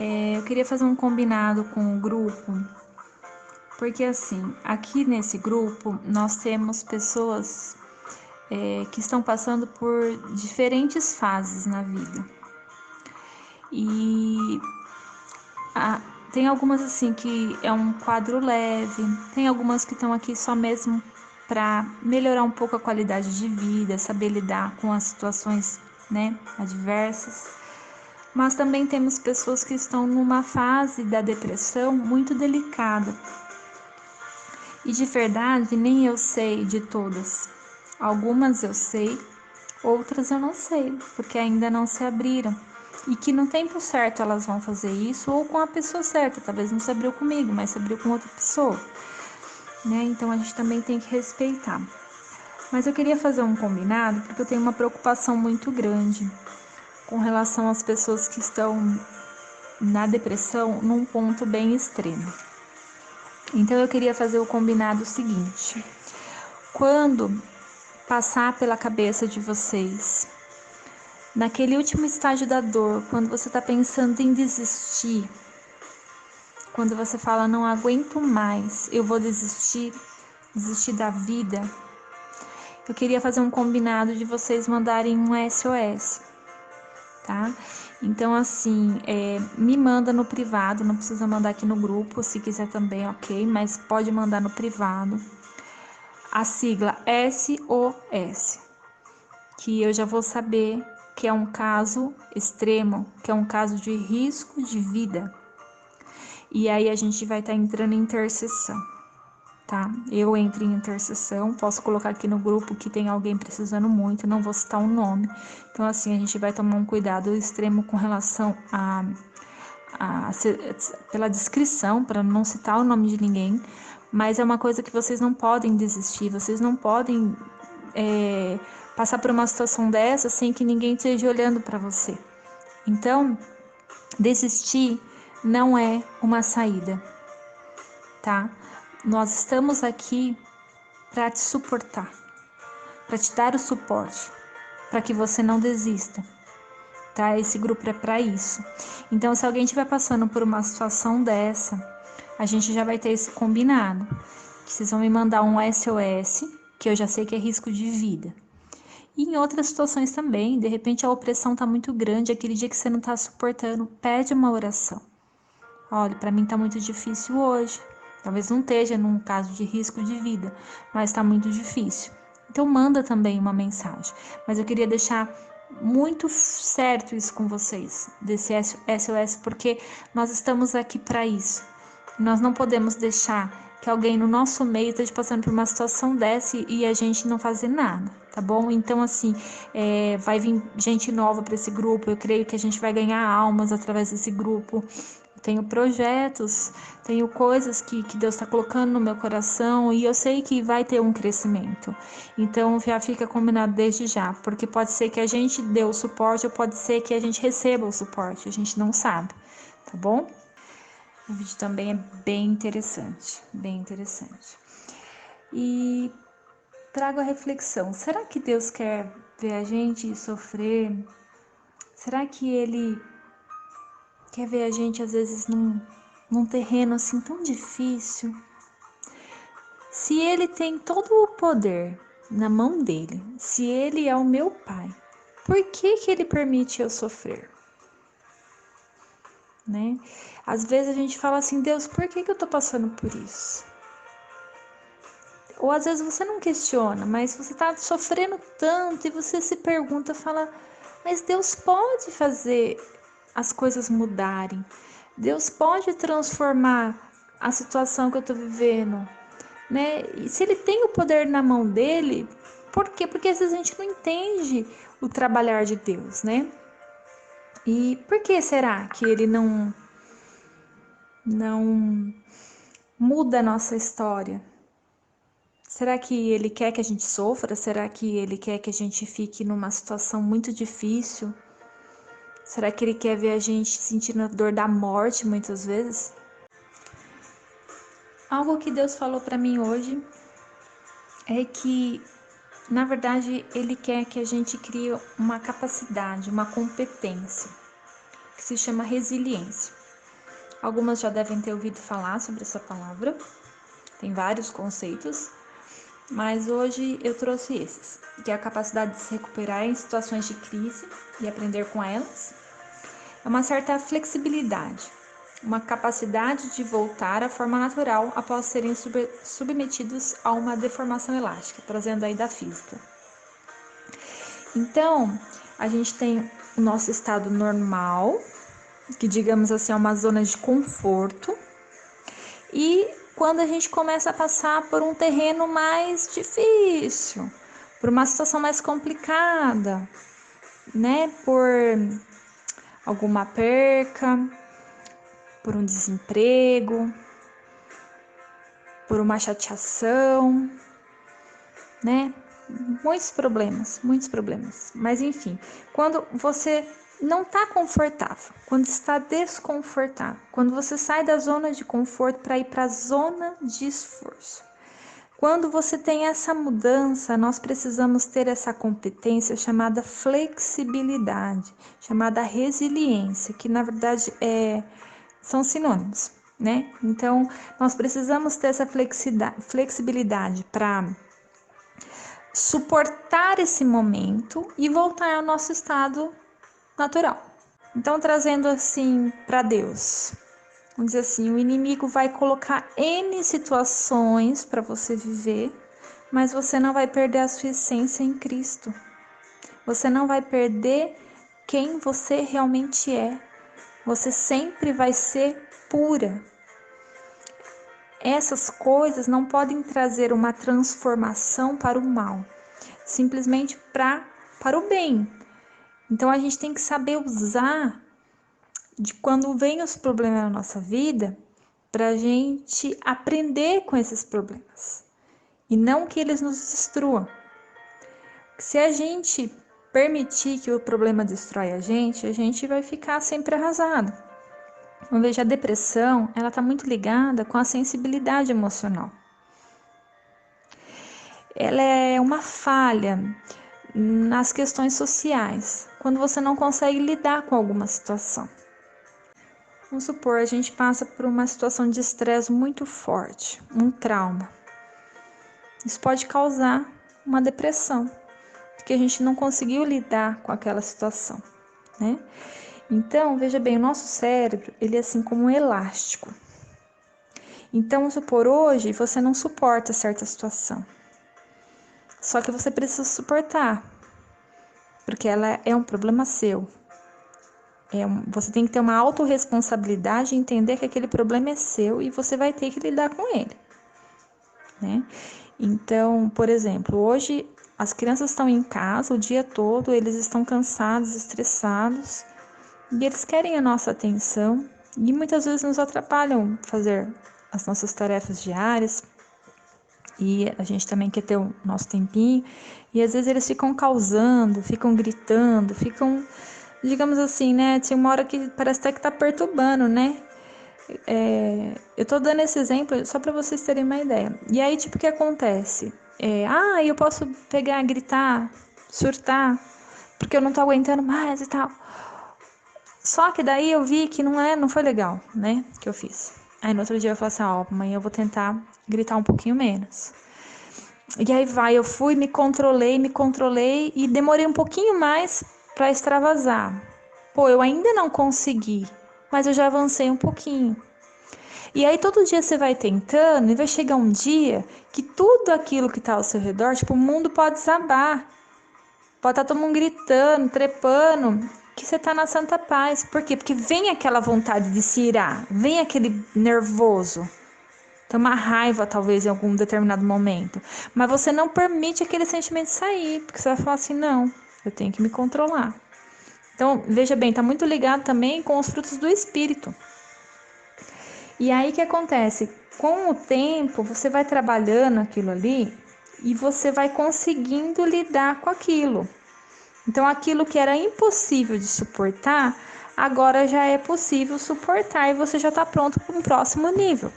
Eu queria fazer um combinado com o grupo, porque assim, aqui nesse grupo nós temos pessoas que estão passando por diferentes fases na vida. E tem algumas assim que é um quadro leve, tem algumas que estão aqui só mesmo para melhorar um pouco a qualidade de vida, saber lidar com as situações, né, adversas. Mas também temos pessoas que estão numa fase da depressão muito delicada. E de verdade, nem eu sei de todas. Algumas eu sei, outras eu não sei, porque ainda não se abriram. E que no tempo certo elas vão fazer isso, ou com a pessoa certa. Talvez não se abriu comigo, mas se abriu com outra pessoa, né? Então a gente também tem que respeitar. Mas eu queria fazer um combinado, porque eu tenho uma preocupação muito grande com relação às pessoas que estão na depressão num ponto bem extremo. Então eu queria fazer o combinado seguinte: quando passar pela cabeça de vocês, naquele último estágio da dor, quando você está pensando em desistir, quando você fala não aguento mais, eu vou desistir da vida, eu queria fazer um combinado de vocês mandarem um SOS, tá? Então assim, me manda no privado, não precisa mandar aqui no grupo, se quiser também, ok, mas pode mandar no privado a sigla SOS, que eu já vou saber que é um caso extremo, que é um caso de risco de vida. E aí a gente vai estar entrando em intercessão, tá? Eu entro em intercessão, posso colocar aqui no grupo que tem alguém precisando muito, não vou citar o nome. Então assim, a gente vai tomar um cuidado extremo com relação pela descrição, para não citar o nome de ninguém, mas é uma coisa que vocês não podem desistir, vocês não podem passar por uma situação dessa sem que ninguém esteja olhando para você. Então, desistir não é uma saída, tá? Nós estamos aqui para te suportar, para te dar o suporte, para que você não desista, tá? Esse grupo é para isso. Então, se alguém estiver passando por uma situação dessa, a gente já vai ter esse combinado, que vocês vão me mandar um SOS, que eu já sei que é risco de vida. E em outras situações também, de repente a opressão está muito grande, aquele dia que você não está suportando, pede uma oração. Olha, para mim está muito difícil hoje. Talvez não esteja num caso de risco de vida, mas está muito difícil. Então manda também uma mensagem. Mas eu queria deixar muito certo isso com vocês, desse SOS, porque nós estamos aqui para isso. Nós não podemos deixar que alguém no nosso meio esteja passando por uma situação dessa e a gente não fazer nada, tá bom? Então, assim, vai vir gente nova para esse grupo, eu creio que a gente vai ganhar almas através desse grupo. Tenho projetos, tenho coisas que Deus está colocando no meu coração e eu sei que vai ter um crescimento. Então, já fica combinado desde já, porque pode ser que a gente dê o suporte ou pode ser que a gente receba o suporte, a gente não sabe, tá bom? O vídeo também é bem interessante, bem interessante. E trago a reflexão: será que Deus quer ver a gente sofrer? Será que Ele quer ver a gente às vezes num terreno assim tão difícil? Se Ele tem todo o poder na mão dele, se Ele é o meu Pai, por que Ele permite eu sofrer? Né? Às vezes a gente fala assim: Deus, por que eu tô passando por isso? Ou às vezes você não questiona, mas você tá sofrendo tanto e você se pergunta, fala: mas Deus pode fazer as coisas mudarem. Deus pode transformar a situação que eu tô vivendo, né? E se Ele tem o poder na mão dele, por quê? Porque às vezes a gente não entende o trabalhar de Deus, né? E por que será que Ele não muda a nossa história? Será que Ele quer que a gente sofra? Será que Ele quer que a gente fique numa situação muito difícil? Será que Ele quer ver a gente sentindo a dor da morte muitas vezes? Algo que Deus falou para mim hoje é que, na verdade, Ele quer que a gente crie uma capacidade, uma competência, que se chama resiliência. Algumas já devem ter ouvido falar sobre essa palavra, tem vários conceitos, mas hoje eu trouxe esses, que é a capacidade de se recuperar em situações de crise e aprender com elas, é uma certa flexibilidade, uma capacidade de voltar à forma natural após serem submetidos a uma deformação elástica, trazendo aí da física. Então, a gente tem o nosso estado normal, que digamos assim é uma zona de conforto, e quando a gente começa a passar por um terreno mais difícil, por uma situação mais complicada, né, por alguma perca, por um desemprego, por uma chateação, né? Muitos problemas. Mas enfim, quando você não está confortável, quando está desconfortável, quando você sai da zona de conforto para ir para a zona de esforço. Quando você tem essa mudança, nós precisamos ter essa competência chamada flexibilidade, chamada resiliência, que na verdade são sinônimos, né? Então, nós precisamos ter essa flexibilidade para suportar esse momento e voltar ao nosso estado natural. Então, trazendo assim para Deus, vamos dizer assim, o inimigo vai colocar N situações para você viver, mas você não vai perder a sua essência em Cristo. Você não vai perder quem você realmente é. Você sempre vai ser pura. Essas coisas não podem trazer uma transformação para o mal, simplesmente para o bem. Então a gente tem que saber usar de quando vem os problemas na nossa vida para a gente aprender com esses problemas e não que eles nos destruam. Se a gente permitir que o problema destrói a gente vai ficar sempre arrasado. Então, veja, a depressão, ela está muito ligada com a sensibilidade emocional. Ela é uma falha nas questões sociais, quando você não consegue lidar com alguma situação. Vamos supor, a gente passa por uma situação de estresse muito forte, um trauma. Isso pode causar uma depressão, porque a gente não conseguiu lidar com aquela situação, né? Então, veja bem, o nosso cérebro, ele é assim como um elástico. Então, vamos supor, hoje você não suporta certa situação. Só que você precisa suportar, porque ela é um problema seu. Você tem que ter uma autorresponsabilidade e entender que aquele problema é seu e você vai ter que lidar com ele, né? Então, por exemplo, hoje as crianças estão em casa o dia todo, eles estão cansados, estressados e eles querem a nossa atenção e muitas vezes nos atrapalham fazer as nossas tarefas diárias e a gente também quer ter o nosso tempinho e às vezes eles ficam causando, ficam gritando, ficam, digamos assim, né? Tem uma hora que parece até que tá perturbando, né? Eu tô dando esse exemplo só para vocês terem uma ideia. E aí, tipo, o que acontece? Eu posso pegar, gritar, surtar, porque eu não tô aguentando mais e tal. Só que daí eu vi que não foi legal, né? Que eu fiz. Aí no outro dia eu falei assim, amanhã eu vou tentar gritar um pouquinho menos. E aí eu fui, me controlei e demorei um pouquinho mais para extravasar. Pô, eu ainda não consegui, mas eu já avancei um pouquinho. E aí todo dia você vai tentando e vai chegar um dia que tudo aquilo que está ao seu redor, tipo, o mundo pode desabar. Pode estar todo mundo gritando, trepando, que você está na santa paz. Por quê? Porque vem aquela vontade de se irar, vem aquele nervoso. Tem uma raiva, talvez, em algum determinado momento. Mas você não permite aquele sentimento sair, porque você vai falar assim, não, eu tenho que me controlar. Então, veja bem, está muito ligado também com os frutos do Espírito. E aí, o que acontece? Com o tempo, você vai trabalhando aquilo ali e você vai conseguindo lidar com aquilo. Então, aquilo que era impossível de suportar, agora já é possível suportar e você já está pronto para um próximo nível.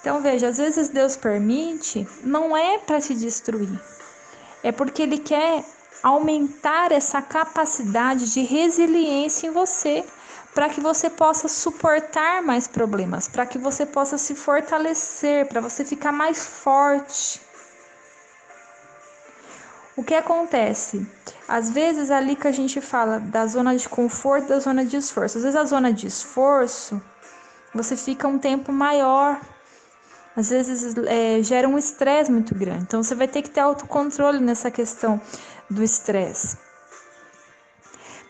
Então, veja, às vezes Deus permite, não é para te destruir, é porque Ele quer aumentar essa capacidade de resiliência em você, para que você possa suportar mais problemas, para que você possa se fortalecer, para você ficar mais forte. O que acontece? Às vezes ali que a gente fala da zona de conforto, da zona de esforço. Às vezes a zona de esforço, você fica um tempo maior. Às vezes gera um estresse muito grande. Então você vai ter que ter autocontrole nessa questão do estresse.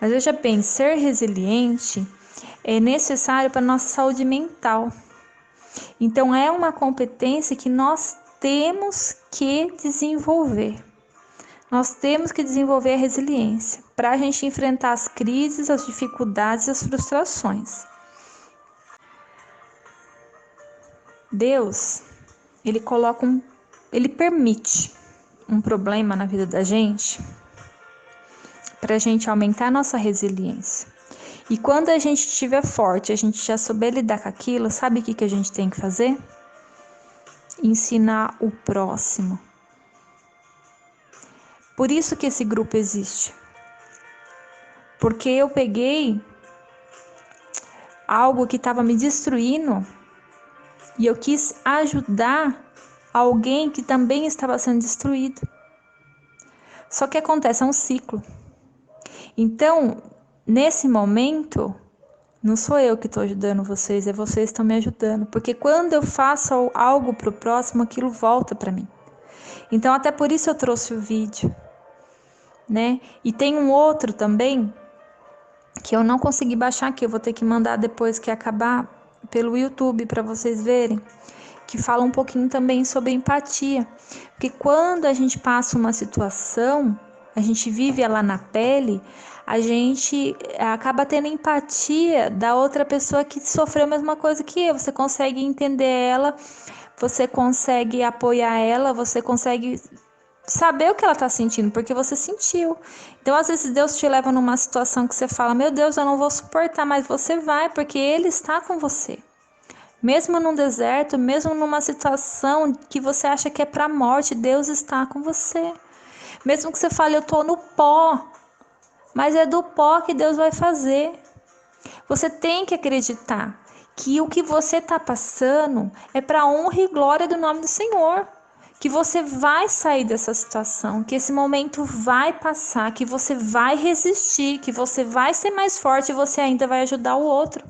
Mas veja bem, ser resiliente é necessário para a nossa saúde mental. Então é uma competência que nós temos que desenvolver. Nós temos que desenvolver a resiliência para a gente enfrentar as crises, as dificuldades e as frustrações. Deus, ele permite um problema na vida da gente para a gente aumentar a nossa resiliência. E quando a gente estiver forte, a gente já souber lidar com aquilo, sabe o que a gente tem que fazer? Ensinar o próximo. Por isso que esse grupo existe. Porque eu peguei algo que estava me destruindo e eu quis ajudar alguém que também estava sendo destruído. Só que acontece, é um ciclo. Então, nesse momento, não sou eu que estou ajudando vocês, é vocês que estão me ajudando. Porque quando eu faço algo para o próximo, aquilo volta para mim. Então, até por isso eu trouxe o vídeo, né? E tem um outro também, que eu não consegui baixar, que eu vou ter que mandar depois que acabar pelo YouTube para vocês verem, que fala um pouquinho também sobre empatia. Porque quando a gente passa uma situação, a gente vive ela na pele, a gente acaba tendo empatia da outra pessoa que sofreu a mesma coisa que eu. Você consegue entender ela, você consegue apoiar ela, você consegue saber o que ela está sentindo, porque você sentiu. Então, às vezes, Deus te leva numa situação que você fala, meu Deus, eu não vou suportar, mas você vai, porque Ele está com você. Mesmo num deserto, mesmo numa situação que você acha que é para a morte, Deus está com você. Mesmo que você fale, eu estou no pó, mas é do pó que Deus vai fazer. Você tem que acreditar que o que você está passando é para a honra e glória do nome do Senhor. Que você vai sair dessa situação, que esse momento vai passar, que você vai resistir, que você vai ser mais forte e você ainda vai ajudar o outro.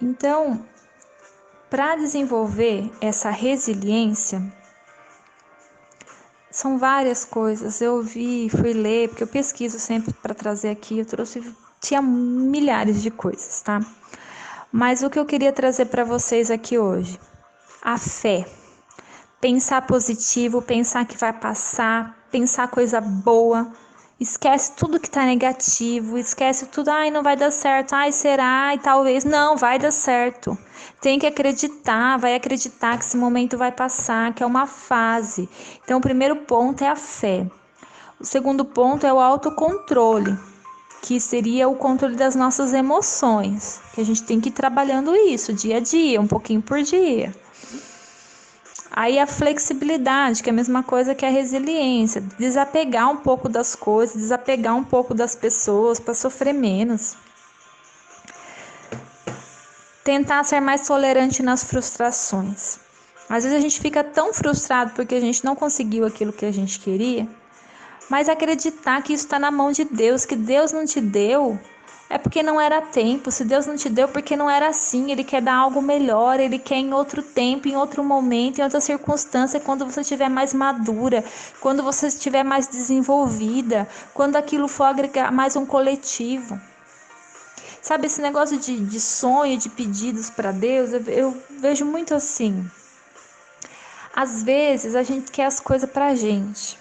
Então, para desenvolver essa resiliência, são várias coisas. Eu fui ler, porque eu pesquiso sempre para trazer aqui, tinha milhares de coisas, tá? Mas o que eu queria trazer para vocês aqui hoje, a fé. Pensar positivo, pensar que vai passar, pensar coisa boa. Esquece tudo que tá negativo, esquece tudo, ai, não vai dar certo, ai, será, e talvez, não, vai dar certo. Tem que acreditar, vai acreditar que esse momento vai passar, que é uma fase. Então, o primeiro ponto é a fé. O segundo ponto é o autocontrole, que seria o controle das nossas emoções, que a gente tem que ir trabalhando isso dia a dia, um pouquinho por dia. Aí a flexibilidade, que é a mesma coisa que a resiliência, desapegar um pouco das coisas, desapegar um pouco das pessoas para sofrer menos. Tentar ser mais tolerante nas frustrações. Às vezes a gente fica tão frustrado porque a gente não conseguiu aquilo que a gente queria, mas acreditar que isso está na mão de Deus, que Deus não te deu, é porque não era tempo. Se Deus não te deu, porque não era assim. Ele quer dar algo melhor, Ele quer em outro tempo, em outro momento, em outra circunstância, quando você estiver mais madura, quando você estiver mais desenvolvida, quando aquilo for agregar mais um coletivo. Sabe, esse negócio de sonho, de pedidos para Deus, eu vejo muito assim. Às vezes a gente quer as coisas pra gente.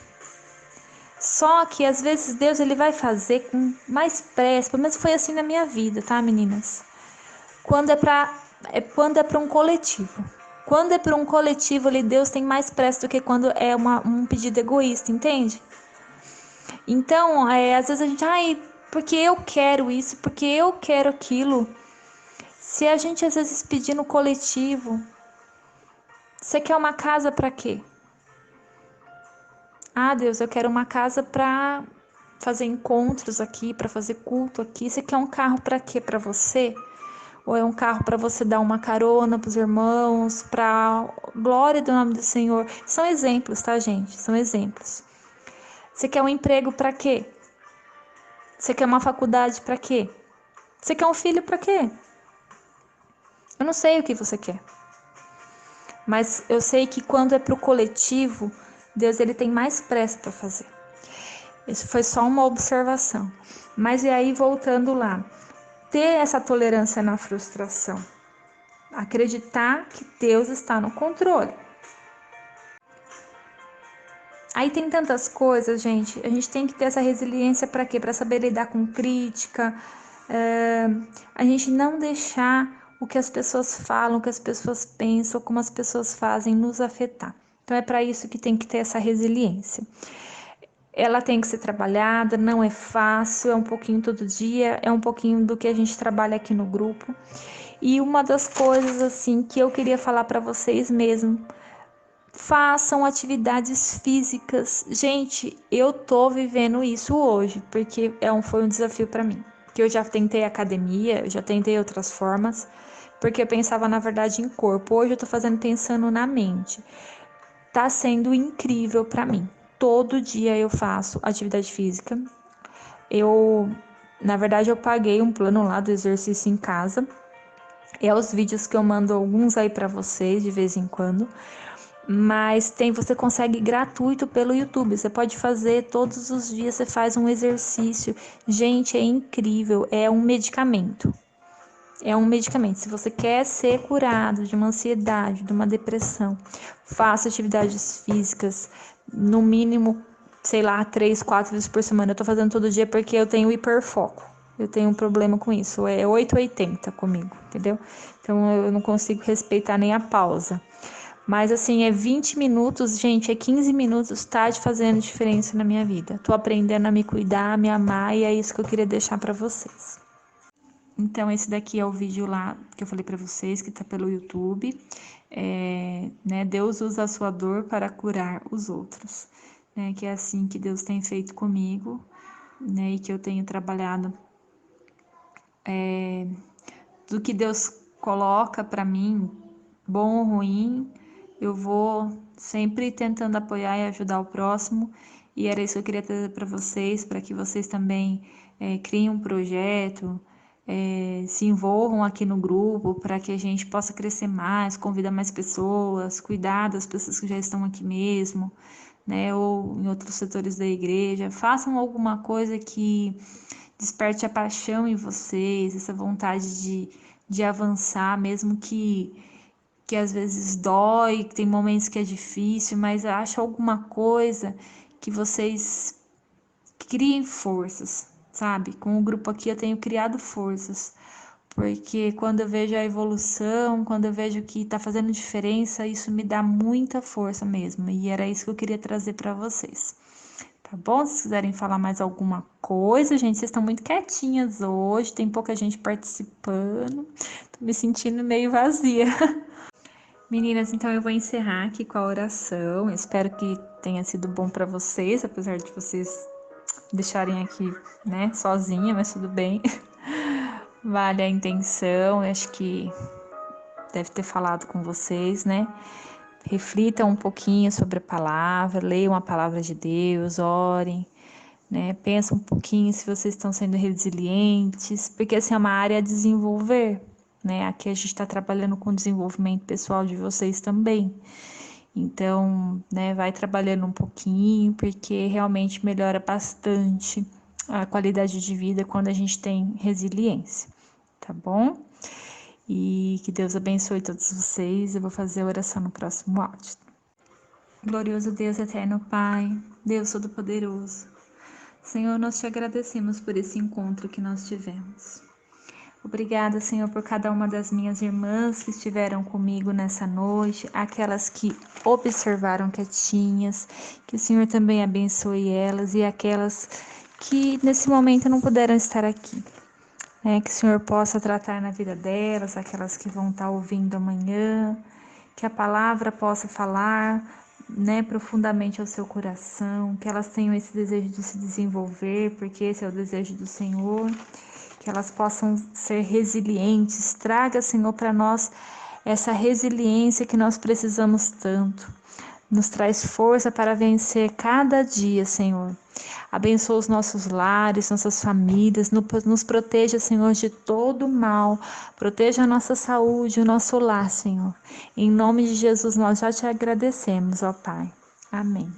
Só que às vezes Deus ele vai fazer com mais pressa. Pelo menos foi assim na minha vida, tá, meninas? Quando é para um coletivo. Quando é para um coletivo, ali Deus tem mais pressa do que quando é um pedido egoísta, entende? Então, às vezes a gente, porque eu quero isso, porque eu quero aquilo. Se a gente às vezes pedir no coletivo, você quer uma casa para quê? Ah, Deus, eu quero uma casa para fazer encontros aqui, para fazer culto aqui. Você quer um carro para quê? Para você? Ou é um carro para você dar uma carona para os irmãos, para glória do nome do Senhor? São exemplos, tá, gente? São exemplos. Você quer um emprego para quê? Você quer uma faculdade para quê? Você quer um filho para quê? Eu não sei o que você quer. Mas eu sei que quando é para o coletivo, Deus ele tem mais pressa para fazer. Isso foi só uma observação. Mas e aí, voltando lá, ter essa tolerância na frustração. Acreditar que Deus está no controle. Aí tem tantas coisas, gente. A gente tem que ter essa resiliência para quê? Para saber lidar com crítica. A gente não deixar o que as pessoas falam, o que as pessoas pensam, como as pessoas fazem nos afetar. Então é para isso que tem que ter essa resiliência. Ela tem que ser trabalhada, não é fácil, é um pouquinho todo dia, é um pouquinho do que a gente trabalha aqui no grupo. E uma das coisas assim que eu queria falar para vocês mesmo, façam atividades físicas. Gente, eu tô vivendo isso hoje, porque foi um desafio para mim. Que eu já tentei academia, eu já tentei outras formas, porque eu pensava na verdade em corpo. Hoje eu tô fazendo pensando na mente. Tá sendo incrível para mim. Todo dia eu faço atividade física. Na verdade, eu paguei um plano lá do exercício em casa. É os vídeos que eu mando alguns aí para vocês de vez em quando. Mas você consegue gratuito pelo YouTube. Você pode fazer todos os dias, você faz um exercício. Gente, é incrível, é um medicamento. É um medicamento. Se você quer ser curado de uma ansiedade, de uma depressão, faça atividades físicas, no mínimo, sei lá, 3, 4 vezes por semana. Eu tô fazendo todo dia porque eu tenho hiperfoco. Eu tenho um problema com isso. É 880 comigo, entendeu? Então eu não consigo respeitar nem a pausa. Mas assim, é 20 minutos, gente, é 15 minutos, tá fazendo diferença na minha vida. Tô aprendendo a me cuidar, a me amar, e é isso que eu queria deixar para vocês. Então, esse daqui é o vídeo lá que eu falei para vocês, que tá pelo YouTube. Né, Deus usa a sua dor para curar os outros. Né, que é assim que Deus tem feito comigo, né, e que eu tenho trabalhado do que Deus coloca para mim, bom ou ruim, eu vou sempre tentando apoiar e ajudar o próximo. E era isso que eu queria trazer para vocês, para que vocês também criem um projeto, se envolvam aqui no grupo, para que a gente possa crescer mais, convidar mais pessoas, cuidar das pessoas que já estão aqui mesmo, né, ou em outros setores da igreja. Façam alguma coisa que desperte a paixão em vocês, essa vontade de avançar, mesmo que às vezes dói, que tem momentos que é difícil, mas acha alguma coisa que vocês criem forças, sabe? Com o grupo aqui eu tenho criado forças, porque quando eu vejo a evolução, quando eu vejo que tá fazendo diferença, isso me dá muita força mesmo, e era isso que eu queria trazer para vocês. Tá bom? Se quiserem falar mais alguma coisa, gente, vocês estão muito quietinhas hoje, tem pouca gente participando, tô me sentindo meio vazia. Meninas, então eu vou encerrar aqui com a oração. Espero que tenha sido bom para vocês, apesar de vocês deixarem aqui, né, sozinha, mas tudo bem. Vale a intenção, eu acho que deve ter falado com vocês, né? Reflitam um pouquinho sobre a palavra, leiam a palavra de Deus, orem, né? Pensa um pouquinho se vocês estão sendo resilientes, porque assim é uma área a desenvolver, né? Aqui a gente está trabalhando com o desenvolvimento pessoal de vocês também. Então, né, vai trabalhando um pouquinho, porque realmente melhora bastante a qualidade de vida quando a gente tem resiliência, tá bom? E que Deus abençoe todos vocês. Eu vou fazer a oração no próximo áudio. Glorioso Deus, eterno Pai, Deus Todo-Poderoso, Senhor, nós te agradecemos por esse encontro que nós tivemos. Obrigada, Senhor, por cada uma das minhas irmãs que estiveram comigo nessa noite, aquelas que observaram quietinhas, que o Senhor também abençoe elas e aquelas que nesse momento não puderam estar aqui. Que o Senhor possa tratar na vida delas, aquelas que vão estar ouvindo amanhã, que a palavra possa falar, profundamente ao seu coração, que elas tenham esse desejo de se desenvolver, porque esse é o desejo do Senhor, que elas possam ser resilientes. Traga, Senhor, para nós essa resiliência que nós precisamos tanto. Nos traz força para vencer cada dia, Senhor. Abençoa os nossos lares, nossas famílias, nos proteja, Senhor, de todo mal. Proteja a nossa saúde, o nosso lar, Senhor. Em nome de Jesus, nós já te agradecemos, ó Pai. Amém.